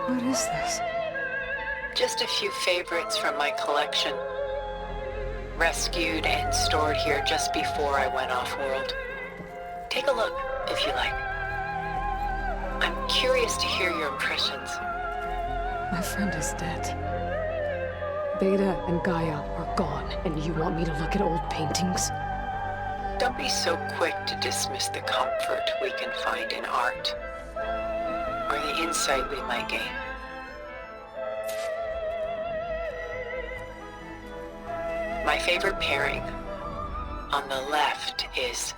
What is this? Just a few favorites from my collection. Rescued and stored here just before I went off-world. Take a look, if you like. I'm curious to hear your impressions. My friend is dead. Beta and Gaia are gone, and you want me to look at old paintings? Don't be so quick to dismiss the comfort we can find in art, or the insight we might gain. My favorite pairing on the left is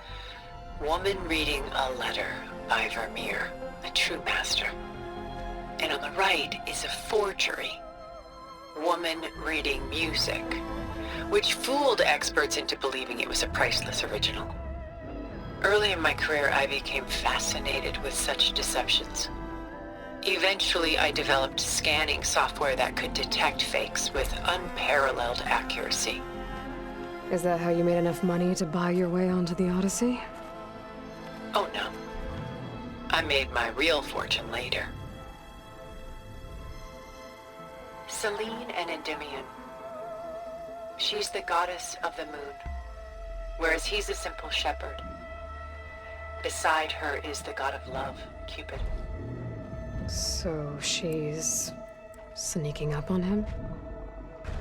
Woman Reading a Letter by Vermeer, a true master. And on the right is a forgery, Woman Reading Music, which fooled experts into believing it was a priceless original. Early in my career, I became fascinated with such deceptions. Eventually, I developed scanning software that could detect fakes with unparalleled accuracy. Is that how you made enough money to buy your way onto the Odyssey? Oh no. I made my real fortune later. Selene and Endymion. She's the goddess of the moon, whereas he's a simple shepherd. Beside her is the god of love, Cupid. So she's sneaking up on him?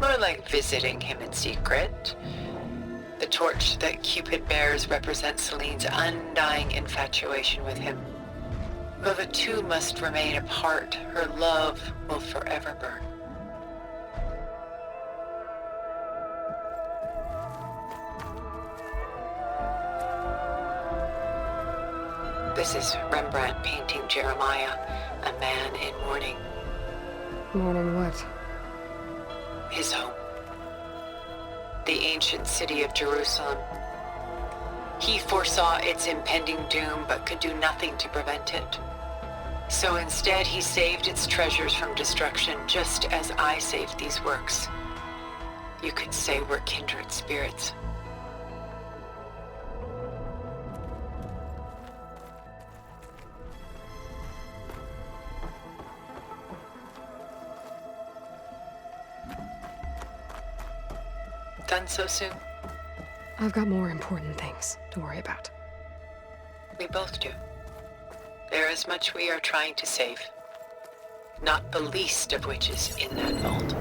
More like visiting him in secret. The torch that Cupid bears represents Selene's undying infatuation with him. Though the two must remain apart, her love will forever burn. This is Rembrandt painting Jeremiah, a man in mourning. Mourning what? His home. The ancient city of Jerusalem. He foresaw its impending doom, but could do nothing to prevent it. So instead, he saved its treasures from destruction, just as I saved these works. You could say we're kindred spirits. Done so soon? I've got more important things to worry about. We both do. There is much we are trying to save. Not the least of which is in that vault.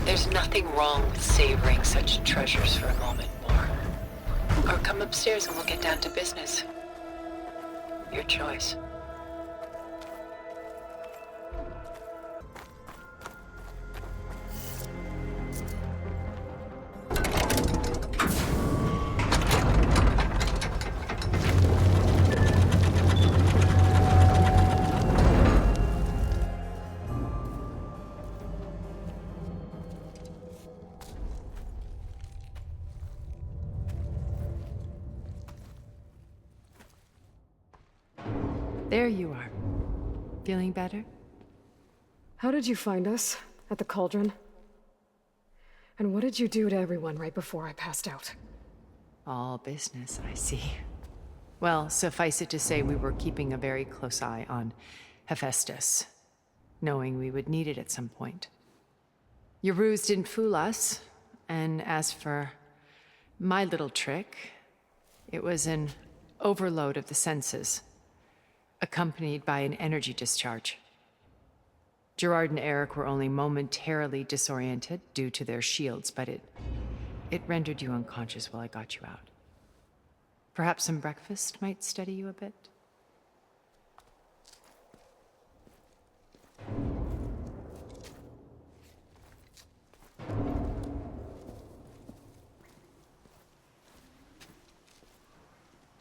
There's nothing wrong with savoring such treasures for a moment more. Or come upstairs and we'll get down to business. Your choice. There you are. Feeling better? How did you find us? At the Cauldron? And what did you do to everyone right before I passed out? All business, I see. Well, suffice it to say we were keeping a very close eye on Hephaestus, knowing we would need it at some point. Your ruse didn't fool us, and as for my little trick, it was an overload of the senses, accompanied by an energy discharge. Gerard and Eric were only momentarily disoriented due to their shields, but it rendered you unconscious while I got you out. Perhaps some breakfast might steady you a bit?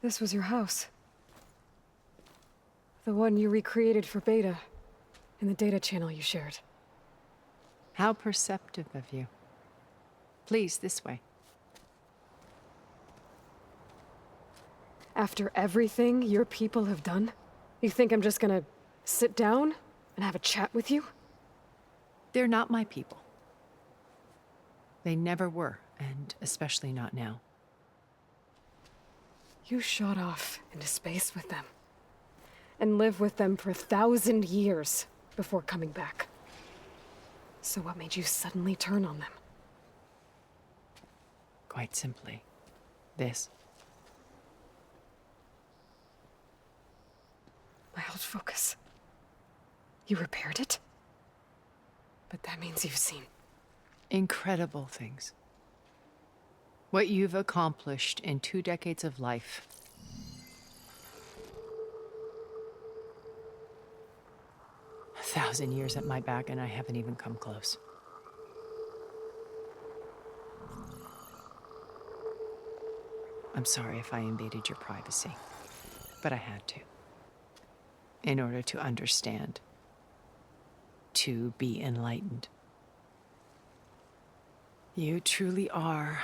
This was your house. The one you recreated for Beta, in the data channel you shared. How perceptive of you. Please, this way. After everything your people have done, you think I'm just gonna sit down and have a chat with you? They're not my people. They never were, and especially not now. You shot off into space with them. and live with them for 1,000 years before coming back. So what made you suddenly turn on them? Quite simply, this. My old focus. You repaired it? But that means you've seen. Incredible things. What you've accomplished in 2 decades of life. A 1,000 years at my back, and I haven't even come close. I'm sorry if I invaded your privacy, but I had to. In order to understand, to be enlightened. You truly are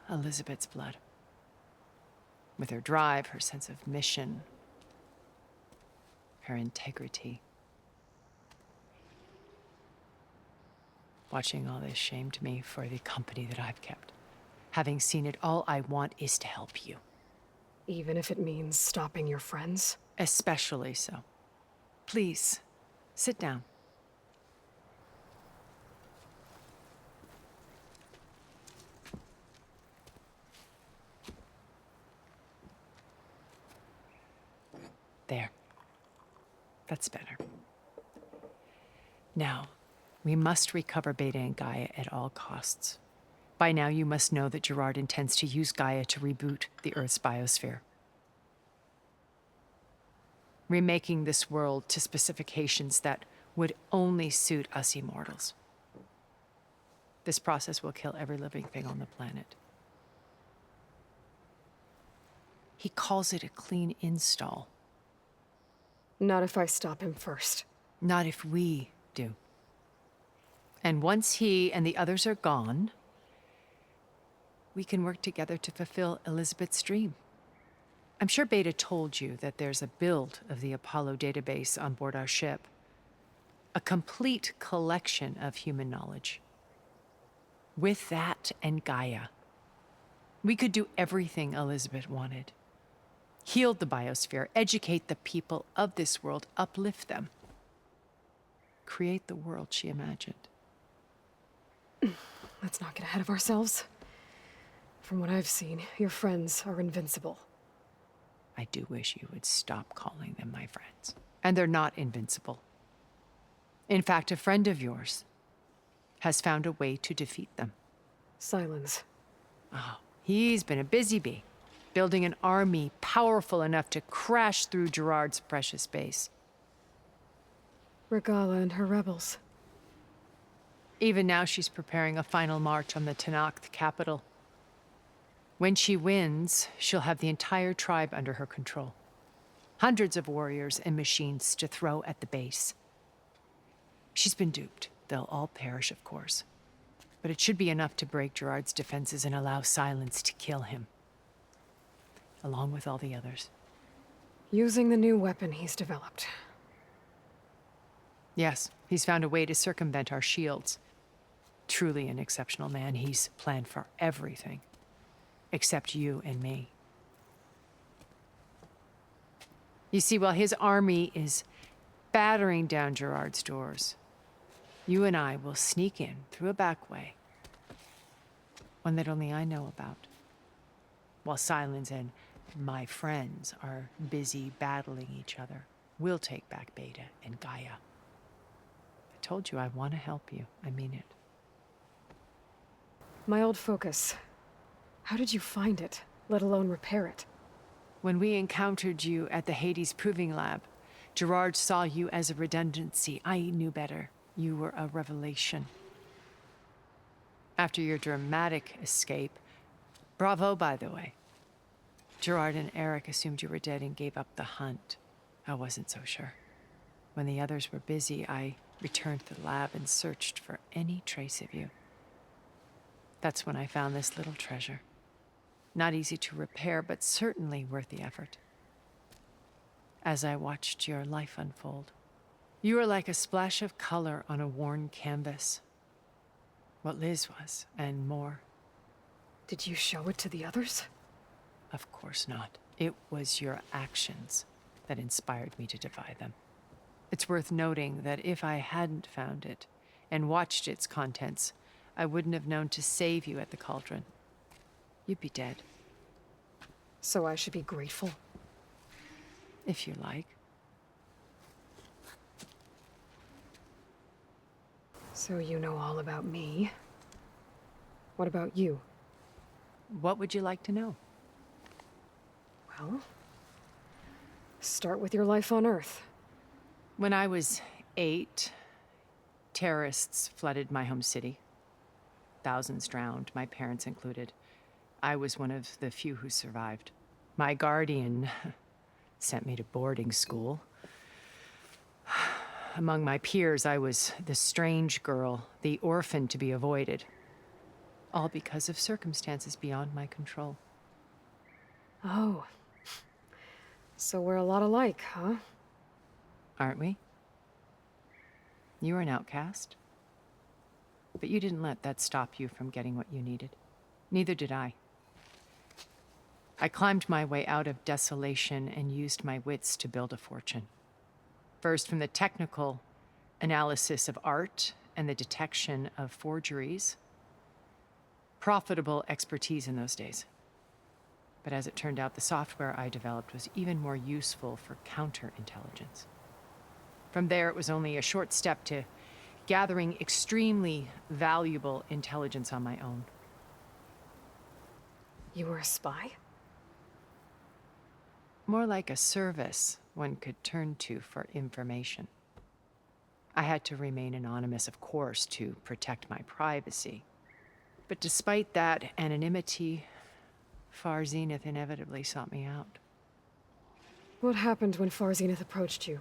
Elizabeth's blood. With her drive, her sense of mission, her integrity. Watching all this shamed me for the company that I've kept. Having seen it, all I want is to help you. Even if it means stopping your friends? Especially so. Please, sit down. There. That's better. Now, we must recover Beta and Gaia at all costs. By now, you must know that Gerard intends to use Gaia to reboot the Earth's biosphere. Remaking this world to specifications that would only suit us immortals. This process will kill every living thing on the planet. He calls it a clean install. Not if I stop him first. Not if we do. And once he and the others are gone, we can work together to fulfill Elizabeth's dream. I'm sure Beta told you that there's a build of the Apollo database on board our ship. A complete collection of human knowledge. With that and Gaia, we could do everything Elizabeth wanted. Heal the biosphere, educate the people of this world, uplift them. Create the world she imagined. Let's not get ahead of ourselves. From what I've seen, your friends are invincible. I do wish you would stop calling them my friends. And they're not invincible. In fact, a friend of yours has found a way to defeat them. Silence. Oh, he's been a busy bee, building an army powerful enough to crash through Gerard's precious base. Regalla and her rebels. Even now, she's preparing a final march on the Tenakth capital. When she wins, she'll have the entire tribe under her control. Hundreds of warriors and machines to throw at the base. She's been duped. They'll all perish, of course. But it should be enough to break Gerard's defenses and allow Silence to kill him. Along with all the others. Using the new weapon he's developed. Yes, he's found a way to circumvent our shields. Truly an exceptional man. He's planned for everything. Except you and me. You see, while his army is battering down Gerard's doors, you and I will sneak in through a back way. One that only I know about. While Silence and my friends are busy battling each other, we'll take back Beta and Gaia. I told you I want to help you. I mean it. My old focus. How did you find it, let alone repair it? When we encountered you at the Hades Proving Lab, Gerard saw you as a redundancy. I knew better. You were a revelation. After your dramatic escape, bravo, by the way. Gerard and Eric assumed you were dead and gave up the hunt. I wasn't so sure. When the others were busy, I returned to the lab and searched for any trace of you. That's when I found this little treasure. Not easy to repair, but certainly worth the effort. As I watched your life unfold, you were like a splash of color on a worn canvas. What Liz was, and more. Did you show it to the others? Of course not. It was your actions that inspired me to defy them. It's worth noting that if I hadn't found it and watched its contents, I wouldn't have known to save you at the Cauldron. You'd be dead, So I should be grateful. if you like. So you know all about me. What about you? What would you like to know? Well, start with your life on Earth. When I was 8, terrorists flooded my home city. Thousands drowned, my parents included. I was one of the few who survived. My guardian sent me to boarding school. Among my peers, I was the strange girl, the orphan to be avoided. All because of circumstances beyond my control. Oh. So we're a lot alike, huh? Aren't we? You were an outcast. But you didn't let that stop you from getting what you needed. Neither did I. I climbed my way out of desolation and used my wits to build a fortune. First, from the technical analysis of art and the detection of forgeries. Profitable expertise in those days. But as it turned out, the software I developed was even more useful for counterintelligence. From there, it was only a short step to gathering extremely valuable intelligence on my own. You were a spy? More like a service one could turn to for information. I had to remain anonymous, of course, to protect my privacy. But despite that anonymity, Far Zenith inevitably sought me out. What happened when Far Zenith approached you?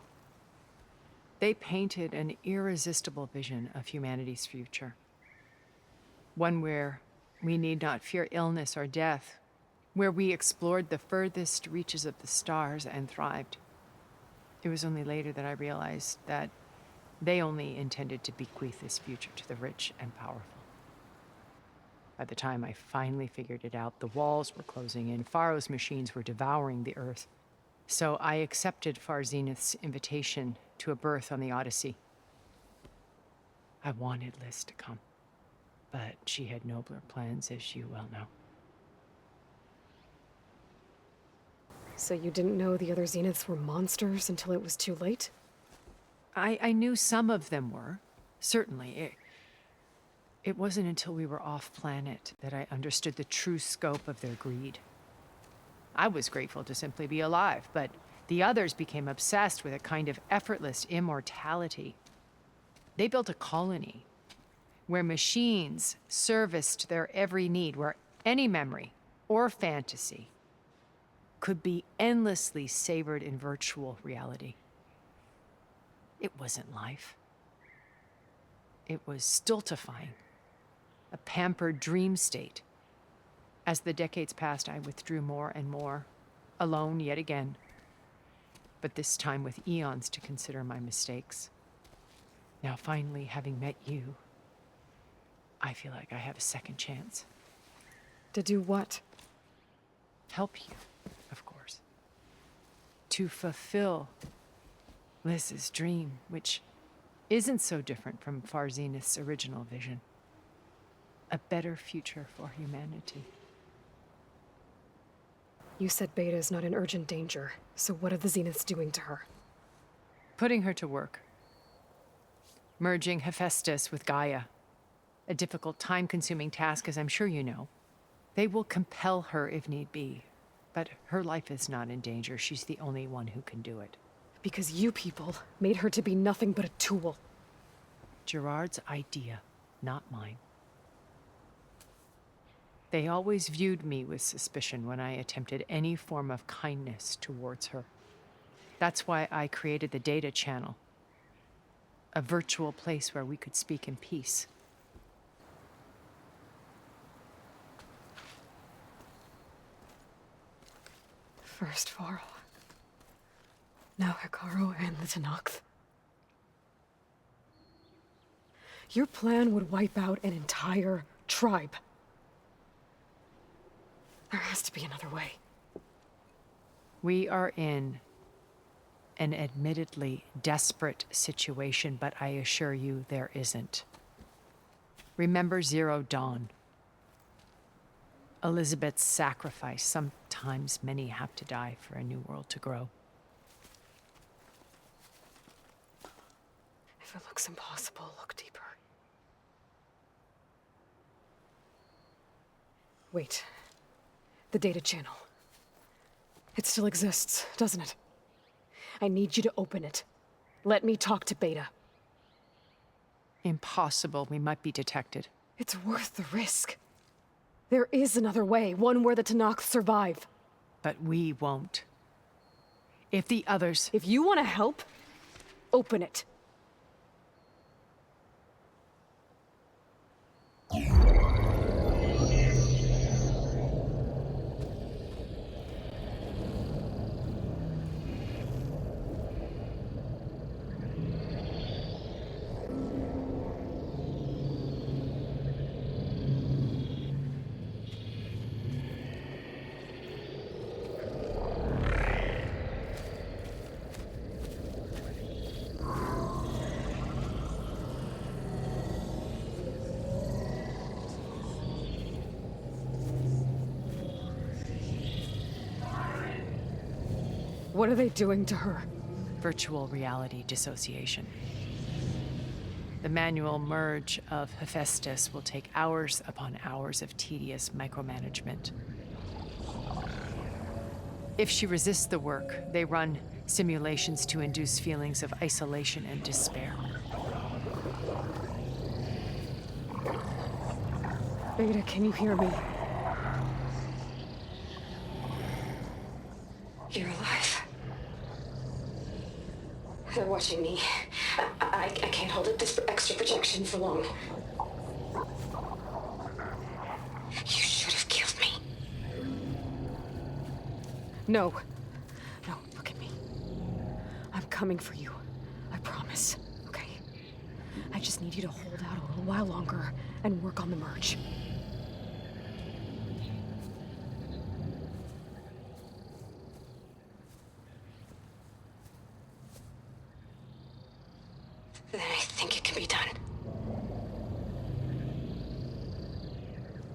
They painted an irresistible vision of humanity's future. One where we need not fear illness or death, where we explored the furthest reaches of the stars and thrived. It was only later that I realized that they only intended to bequeath this future to the rich and powerful. By the time I finally figured it out, the walls were closing in, Pharaoh's machines were devouring the earth. So I accepted Far Zenith's invitation to a berth on the Odyssey. I wanted Liz to come, but she had nobler plans, as you well know. So you didn't know the other Zeniths were monsters until it was too late? I knew some of them were, certainly. It wasn't until we were off-planet that I understood the true scope of their greed. I was grateful to simply be alive, but the others became obsessed with a kind of effortless immortality. They built a colony where machines serviced their every need, where any memory or fantasy could be endlessly savored in virtual reality. It wasn't life. It was stultifying, a pampered dream state. As the decades passed, I withdrew more and more, alone yet again, but this time with eons to consider my mistakes. Now, finally, having met you, I feel like I have a second chance. To do what? Help you, of course. To fulfill Liz's dream, which isn't so different from Far Zenith's original vision. A better future for humanity. You said Beta is not in urgent danger, so what are the Zeniths doing to her? Putting her to work. Merging Hephaestus with Gaia. A difficult, time-consuming task, as I'm sure you know. They will compel her if need be, but her life is not in danger. She's the only one who can do it. Because you people made her to be nothing but a tool. Gerard's idea, not mine. They always viewed me with suspicion when I attempted any form of kindness towards her. That's why I created the data channel. A virtual place where we could speak in peace. First Pharaoh. Now Hekarro and the Tenakth. Your plan would wipe out an entire tribe. There has to be another way. We are in an admittedly desperate situation, but I assure you there isn't. Remember Zero Dawn. Elizabeth's sacrifice. Sometimes many have to die for a new world to grow. If it looks impossible, look deeper. Wait. The data channel. It still exists, doesn't it? I need you to open it. Let me talk to Beta. Impossible. We might be detected. It's worth the risk. There is another way, one where the Tenakth survive. But we won't. If the others... If you want to help, open it. What are they doing to her? Virtual reality dissociation. The manual merge of Hephaestus will take hours upon hours of tedious micromanagement. If she resists the work, they run simulations to induce feelings of isolation and despair. Beta, can you hear me? You're alive. They're watching me. I can't hold up this extra protection for long. You should have killed me. No. No, look at me. I'm coming for you. I promise, okay? I just need you to hold out a little while longer and work on the merge. Then I think it can be done.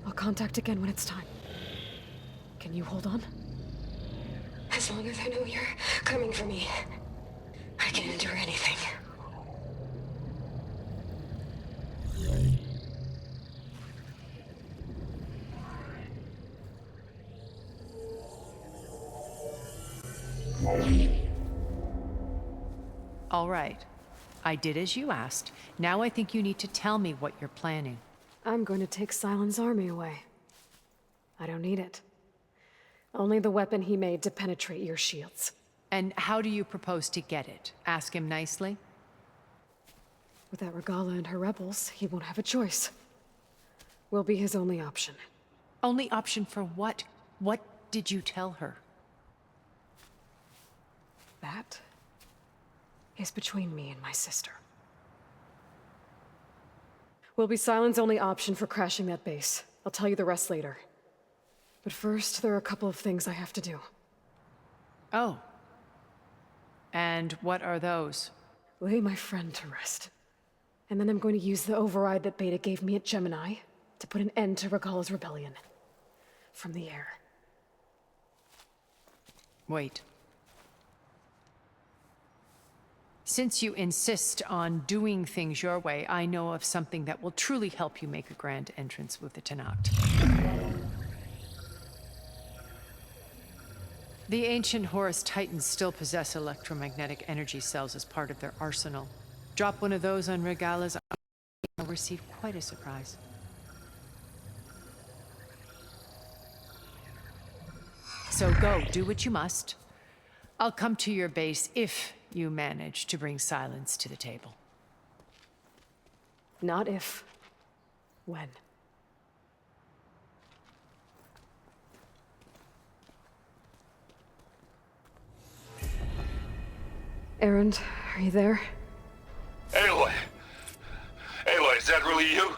I'll contact again when it's time. Can you hold on? As long as I know you're coming for me, I can endure anything. All right. I did as you asked. Now I think you need to tell me what you're planning. I'm going to take Silent's army away. I don't need it. Only the weapon he made to penetrate your shields. And how do you propose to get it? Ask him nicely? Without Regalla and her rebels, he won't have a choice. We'll be his only option. Only option for what? What did you tell her? That is between me and my sister. Will be Silent's only option for crashing that base. I'll tell you the rest later. But first, there are a couple of things I have to do. Oh. And what are those? Lay my friend to rest. And then I'm going to use the override that Beta gave me at Gemini to put an end to Regalla's rebellion. From the air. Wait. Since you insist on doing things your way, I know of something that will truly help you make a grand entrance with the Tenakth. The ancient Horus Titans still possess electromagnetic energy cells as part of their arsenal. Drop one of those on Regalla's army and will receive quite a surprise. So go, do what you must. I'll come to your base if you manage to bring Silence to the table. Not if. When. Erend, are you there? Aloy! Aloy, is that really you?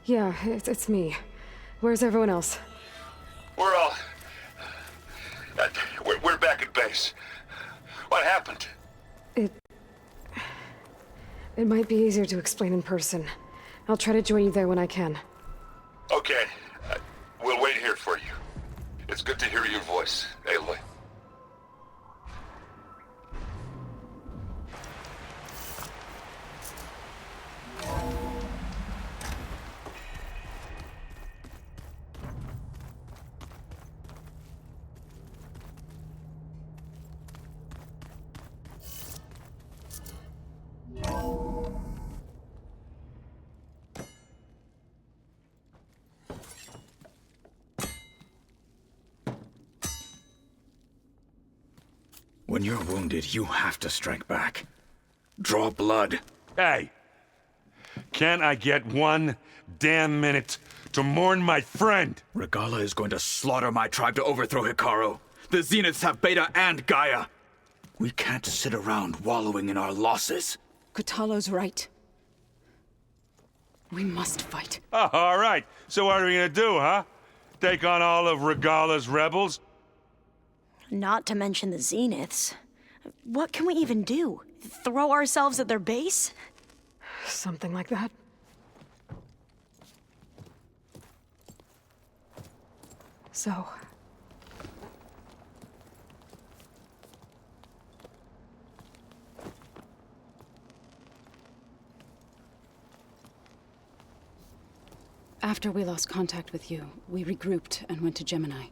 Yeah, it's me. Where's everyone else? We're all... we're back at base. What happened? It might be easier to explain in person. I'll try to join you there when I can. Okay. We'll wait here for you. It's good to hear your voice, Aloy. When you're wounded, you have to strike back. Draw blood. Hey! Can't I get one damn minute to mourn my friend? Regalla is going to slaughter my tribe to overthrow Hekarro. The Zeniths have Beta and Gaia. We can't sit around wallowing in our losses. Kotallo's right. We must fight. Oh, all right. So what are we gonna do, huh? Take on all of Regalla's rebels? Not to mention the Zeniths. What can we even do? Throw ourselves at their base? Something like that. So... After we lost contact with you, we regrouped and went to Gemini.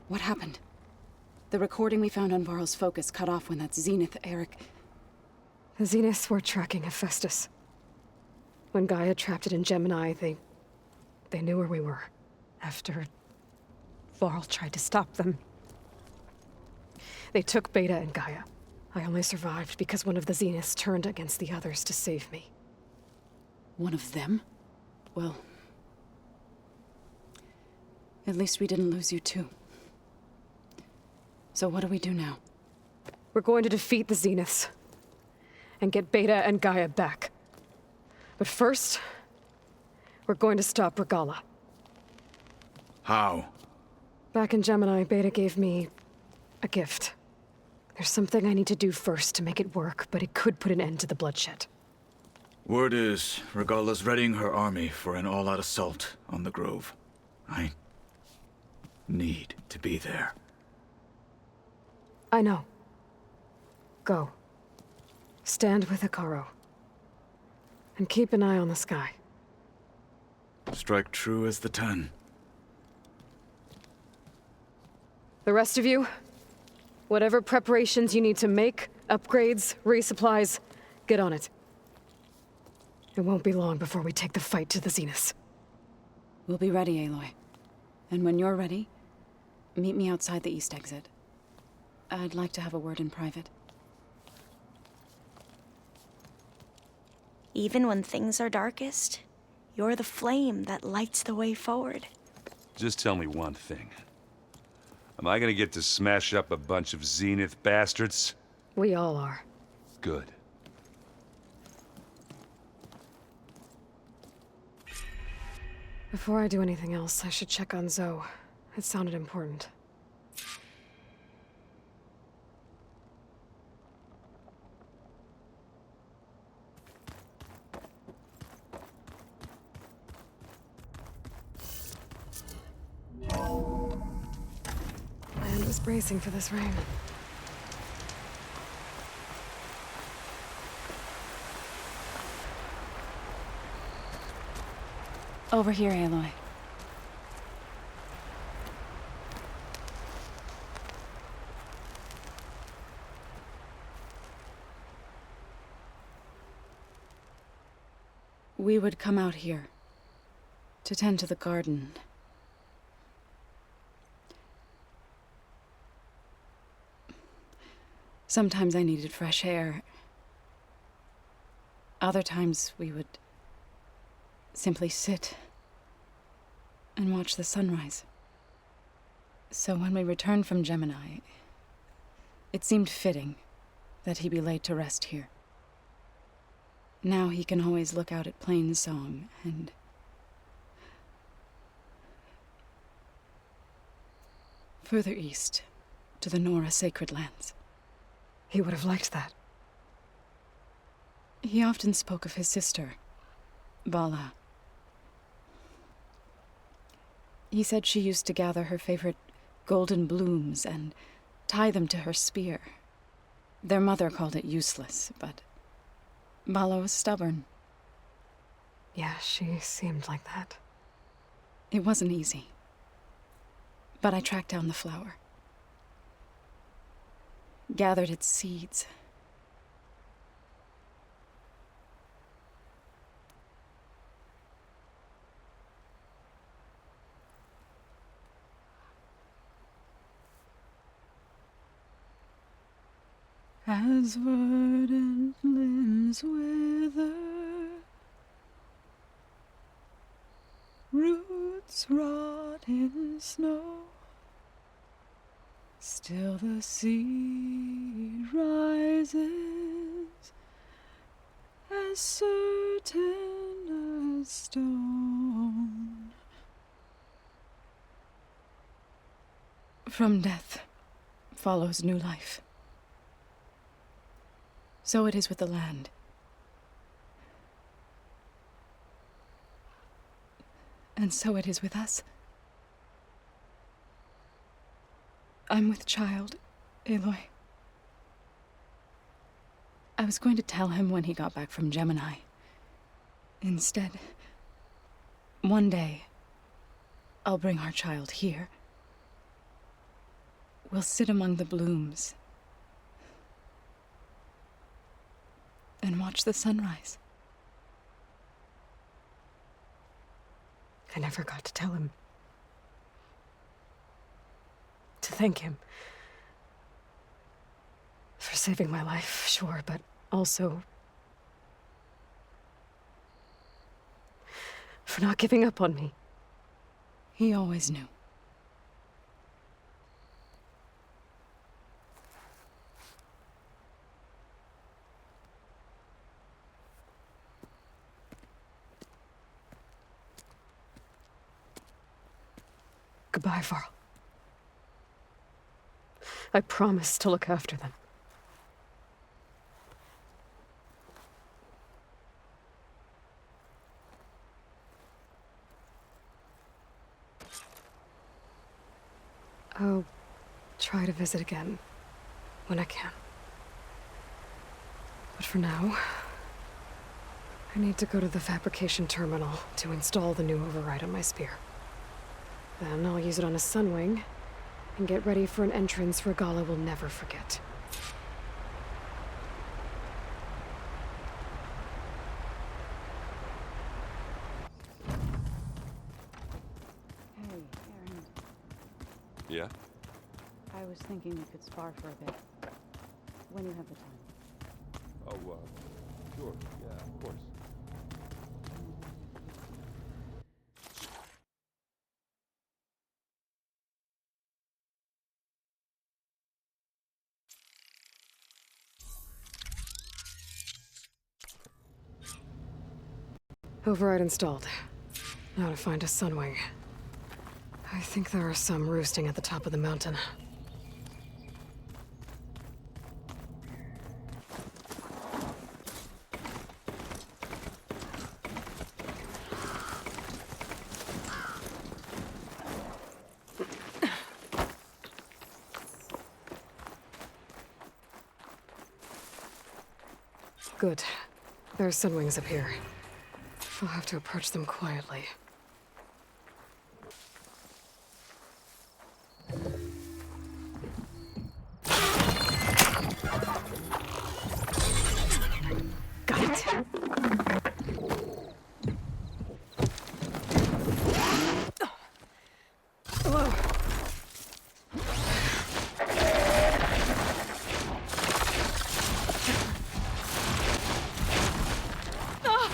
What happened? The recording we found on Varl's focus cut off when that Zenith, Eric... The Zeniths were tracking Hephaestus. When Gaia trapped it in Gemini, they knew where we were. After Varl tried to stop them. They took Beta and Gaia. I only survived because one of the Zeniths turned against the others to save me. One of them? Well... At least we didn't lose you too. So what do we do now? We're going to defeat the Zeniths. And get Beta and Gaia back. But first, we're going to stop Regalla. How? Back in Gemini, Beta gave me a gift. There's something I need to do first to make it work, but it could put an end to the bloodshed. Word is, Regalla's readying her army for an all-out assault on the Grove. I need to be there. I know. Go. Stand with Hekarro. And keep an eye on the sky. Strike true as the 10. The rest of you, whatever preparations you need to make, upgrades, resupplies, get on it. It won't be long before we take the fight to the Zeniths. We'll be ready, Aloy. And when you're ready, meet me outside the east exit. I'd like to have a word in private. Even when things are darkest, you're the flame that lights the way forward. Just tell me one thing. Am I gonna get to smash up a bunch of Zenith bastards? We all are. Good. Before I do anything else, I should check on Zoe. It sounded important. Land was bracing for this rain. Over here, Aloy. We would come out here to tend to the garden. Sometimes I needed fresh air. Other times we would simply sit and watch the sunrise. So when we returned from Gemini, it seemed fitting that he be laid to rest here. Now he can always look out at Plainsong and... further east, to the Nora sacred lands. He would have liked that. He often spoke of his sister, Bala. He said she used to gather her favorite golden blooms and tie them to her spear. Their mother called it useless, but Bala was stubborn. Yeah, she seemed like that. It wasn't easy. But I tracked down the flower. Gathered its seeds. As verdant limbs wither, roots rot in snow, still the seed rises, as certain as stone. From death follows new life. So it is with the land. And so it is with us. I'm with child, Aloy. I was going to tell him when he got back from Gemini. Instead, one day, I'll bring our child here. We'll sit among the blooms and watch the sunrise. I never got to tell him. To thank him. For saving my life, sure, but also for not giving up on me. He always knew. Goodbye, Varl. I promise to look after them. I'll try to visit again when I can. But for now, I need to go to the fabrication terminal to install the new override on my spear. Then I'll use it on a Sunwing and get ready for an entrance Regalla will never forget. Hey, Aaron. Yeah? I was thinking we could spar for a bit. When you have the time. Oh, sure. Yeah, of course. Override installed. Now to find a Sunwing. I think there are some roosting at the top of the mountain. Good. There are Sunwings up here. I'll have to approach them quietly. Got it. Whoa.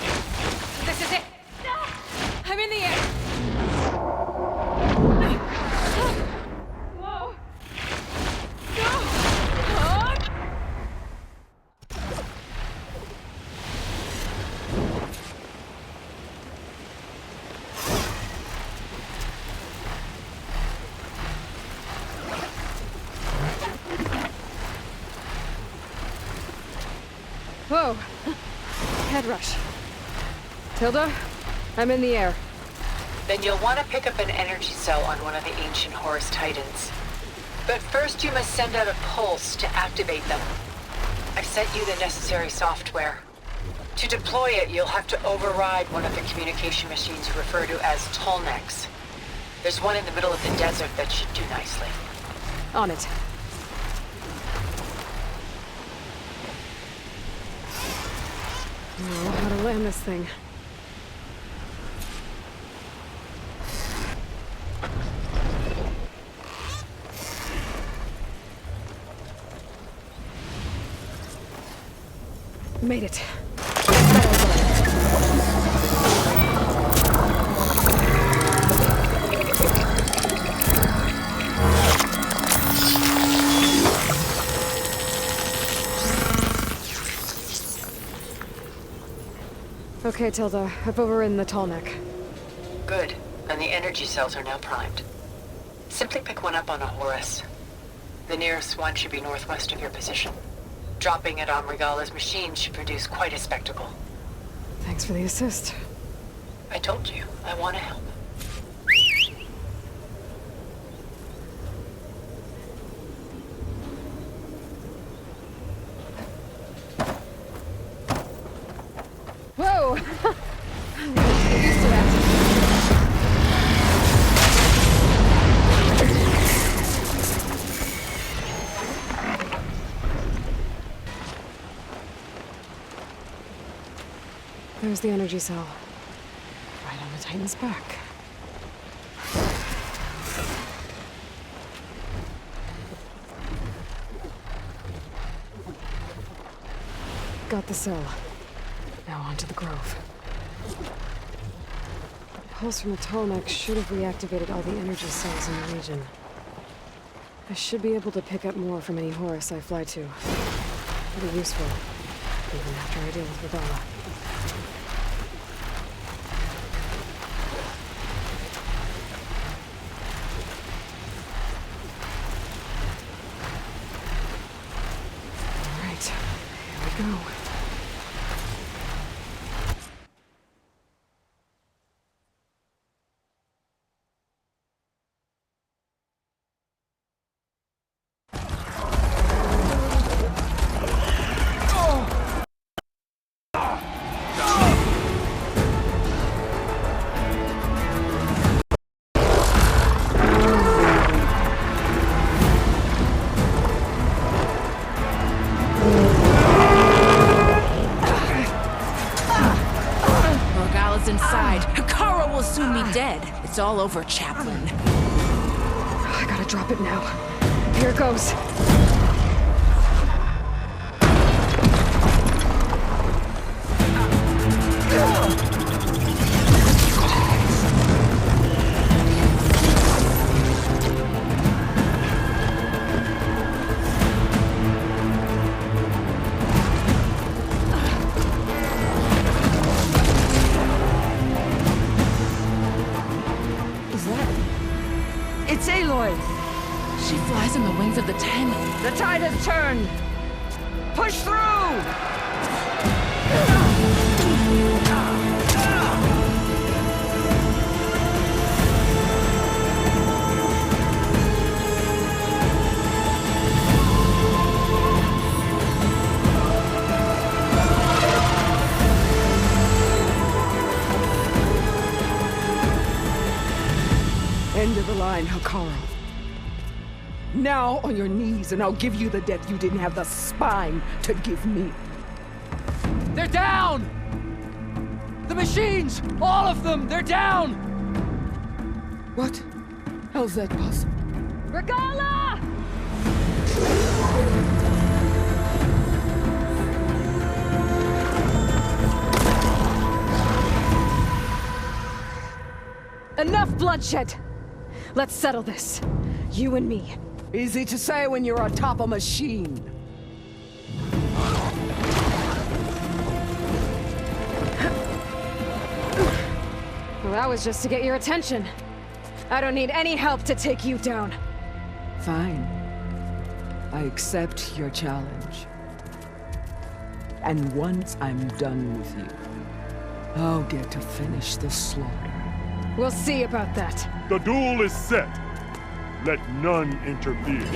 This is it! I'm in the air! Whoa! Whoa. head rush. Tilda, I'm in the air. Then you'll want to pick up an energy cell on one of the ancient Horus Titans. But first you must send out a pulse to activate them. I've sent you the necessary software. To deploy it, you'll have to override one of the communication machines you refer to as Tolnecs. There's one in the middle of the desert that should do nicely. On it. Oh, how to land this thing. Made it. Okay, Tilda. I've overridden the tall neck. Good. And the energy cells are now primed. Simply pick one up on a Horus. The nearest one should be northwest of your position. Dropping it on Regalla's machine should produce quite a spectacle. Thanks for the assist. I told you, I want to help. Whoa! Get used to that. There's the energy cell. Right on the Titan's back. Got the cell. Now onto the grove. The pulse from the Tolmec should have reactivated all the energy cells in the region. I should be able to pick up more from any Horus I fly to. It'll be useful, even after I deal with Regalla. All right, here we go. It's all over, Chaplain. I gotta drop it now. Here it goes. It's Aloy! She flies in the wings of the Tenakth. The tide has turned! Push through! End of the line, Hakara. Now on your knees, and I'll give you the death you didn't have the spine to give me. They're down! The machines! All of them! They're down! What? How's that possible? Regalla! Enough bloodshed! Let's settle this. You and me. Easy to say when you're atop a machine. Well, that was just to get your attention. I don't need any help to take you down. Fine. I accept your challenge. And once I'm done with you, I'll get to finish the slaughter. We'll see about that. The duel is set. Let none interfere.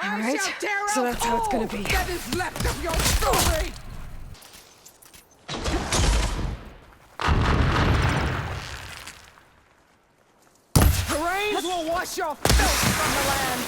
Alright, so that's how it's gonna be. That is left of your story! The rains will wash your filth from the land!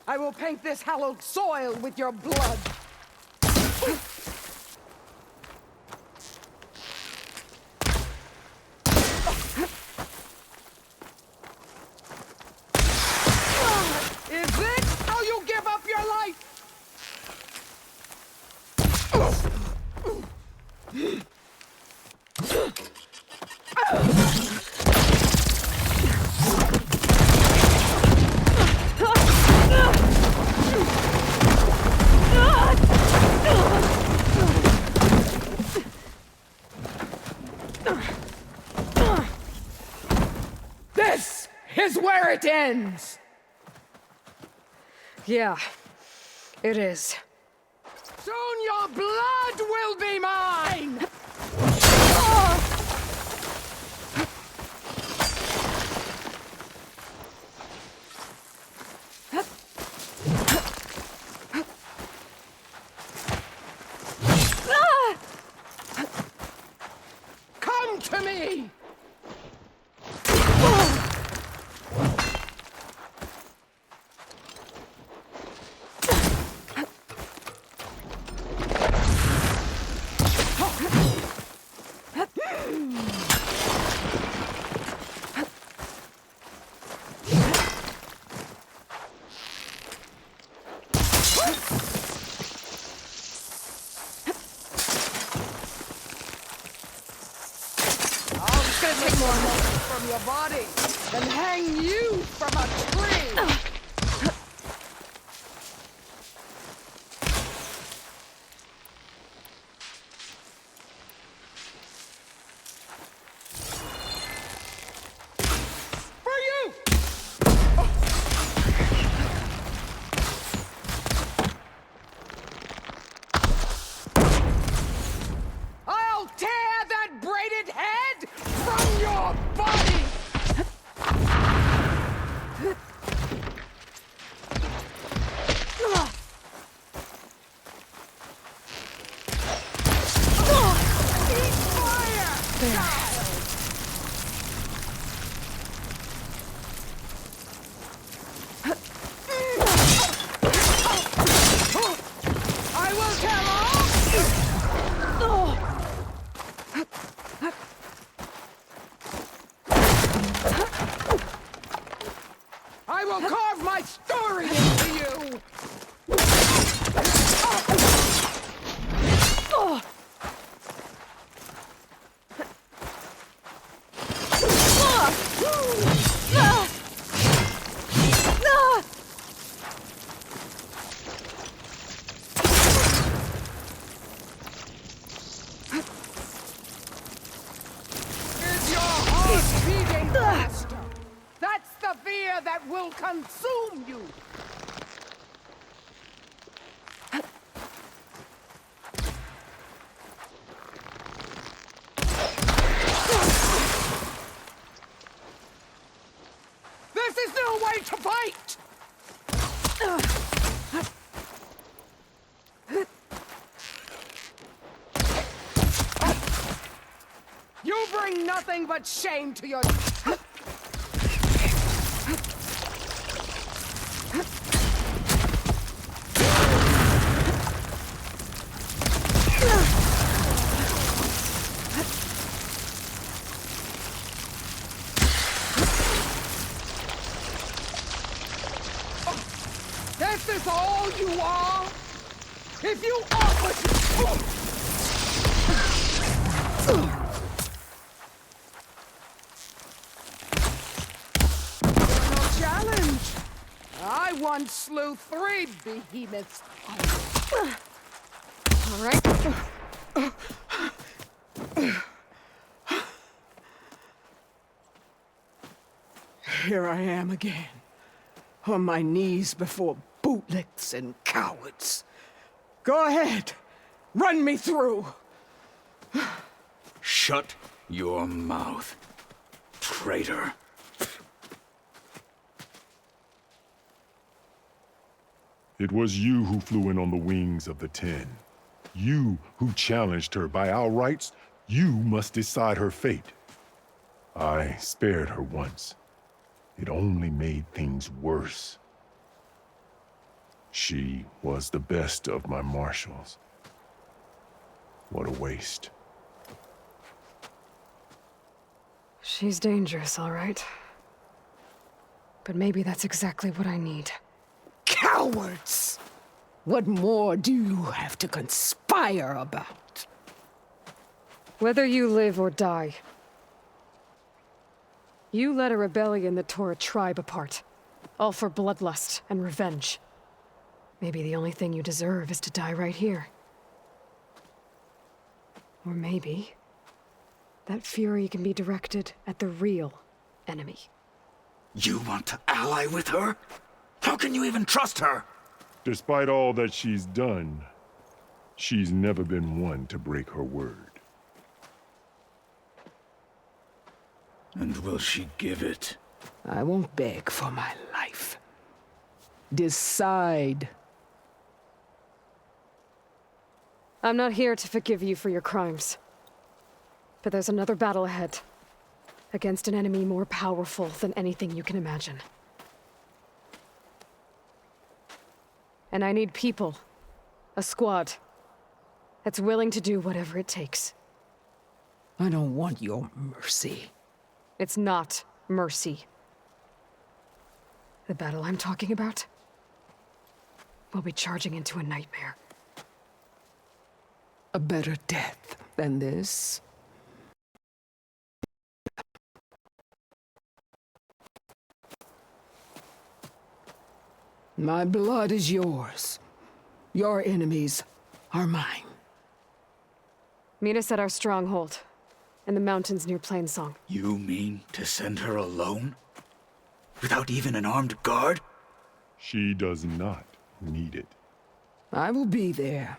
I will paint this hallowed soil with your blood. Is this how you give up your life? This is where it ends! Yeah, it is. Soon your blood will be mine! Come to me! Take more muscles from your body than hang you from a tree! For you! I'll tear that braided head from your body! there. I will tell all! I will carve my story into you! Is your heart beating faster? That's the fear that will consume you! This is no way to fight! You bring nothing but shame to your... This is all you are? If you offer to... No challenge. I once slew 3 behemoths. All right. Here I am again, on my knees before bootlicks and cowards. Go ahead, run me through. Shut your mouth, traitor. It was you who flew in on the wings of the 10. You who challenged her. By our rights, you must decide her fate. I spared her once. It only made things worse. She was the best of my marshals. What a waste. She's dangerous, all right. But maybe that's exactly what I need. Cowards! What more do you have to conspire about? Whether you live or die, you led a rebellion that tore a tribe apart, all for bloodlust and revenge. Maybe the only thing you deserve is to die right here. Or maybe that fury can be directed at the real enemy. You want to ally with her? How can you even trust her? Despite all that she's done, she's never been one to break her word. And will she give it? I won't beg for my life. Decide. I'm not here to forgive you for your crimes. But there's another battle ahead. Against an enemy more powerful than anything you can imagine. And I need people. A squad. That's willing to do whatever it takes. I don't want your mercy. It's not mercy. The battle I'm talking about will be charging into a nightmare. A better death than this? My blood is yours. Your enemies are mine. Meet us at our stronghold, in the mountains near Plainsong. You mean to send her alone? Without even an armed guard? She does not need it. I will be there.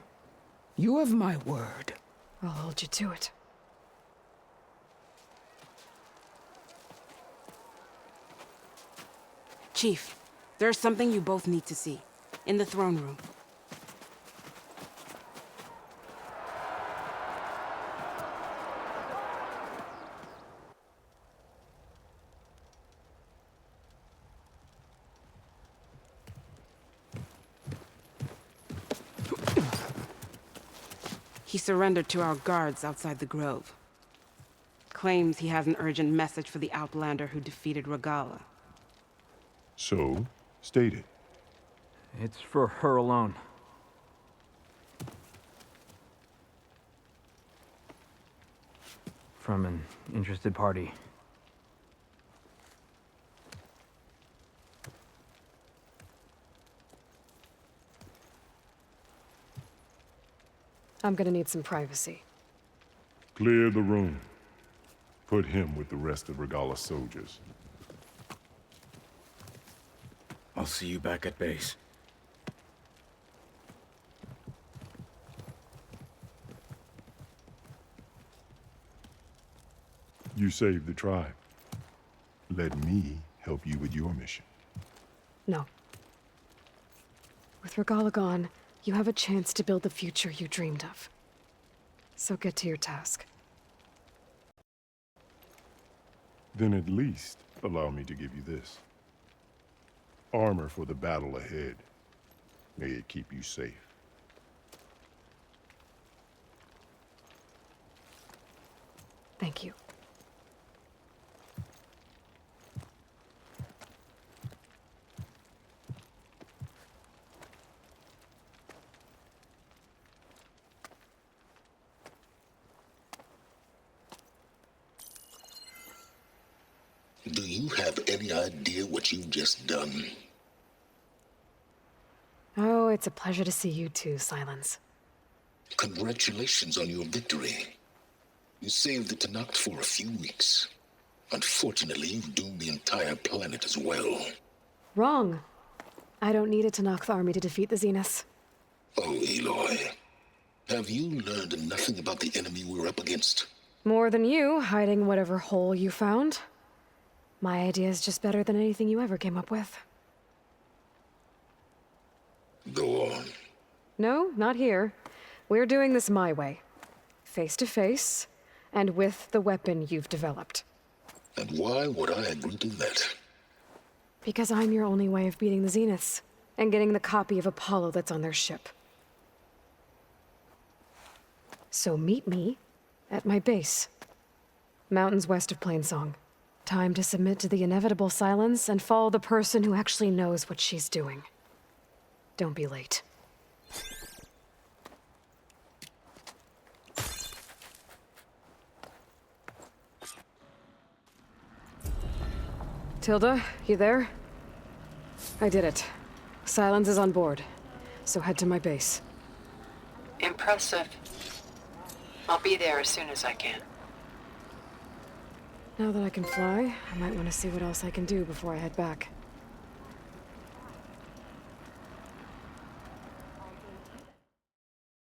You have my word. I'll hold you to it. Chief, there's something you both need to see. In the throne room. He surrendered to our guards outside the grove. Claims he has an urgent message for the Outlander who defeated Regalla. So, state it. It's for her alone. From an interested party. I'm gonna need some privacy. Clear the room. Put him with the rest of Regalla's soldiers. I'll see you back at base. You saved the tribe. Let me help you with your mission. No. With Regalla gone, you have a chance to build the future you dreamed of. So get to your task. Then at least allow me to give you this. Armor for the battle ahead. May it keep you safe. Thank you. Do you have any idea what you've just done? Oh, it's a pleasure to see you too, Silence. Congratulations on your victory. You saved the Tenakth for a few weeks. Unfortunately, you've doomed the entire planet as well. Wrong. I don't need a Tenakth army to defeat the Zeniths. Oh, Aloy. Have you learned nothing about the enemy we're up against? More than you, hiding whatever hole you found. My idea is just better than anything you ever came up with. Go on. No, not here. We're doing this my way. Face to face, and with the weapon you've developed. And why would I agree to that? Because I'm your only way of beating the Zeniths, and getting the copy of Apollo that's on their ship. So meet me at my base. Mountains west of Plainsong. Time to submit to the inevitable silence and follow the person who actually knows what she's doing. Don't be late. Tilda, you there? I did it. Silence is on board, so head to my base. Impressive. I'll be there as soon as I can. Now that I can fly, I might want to see what else I can do before I head back.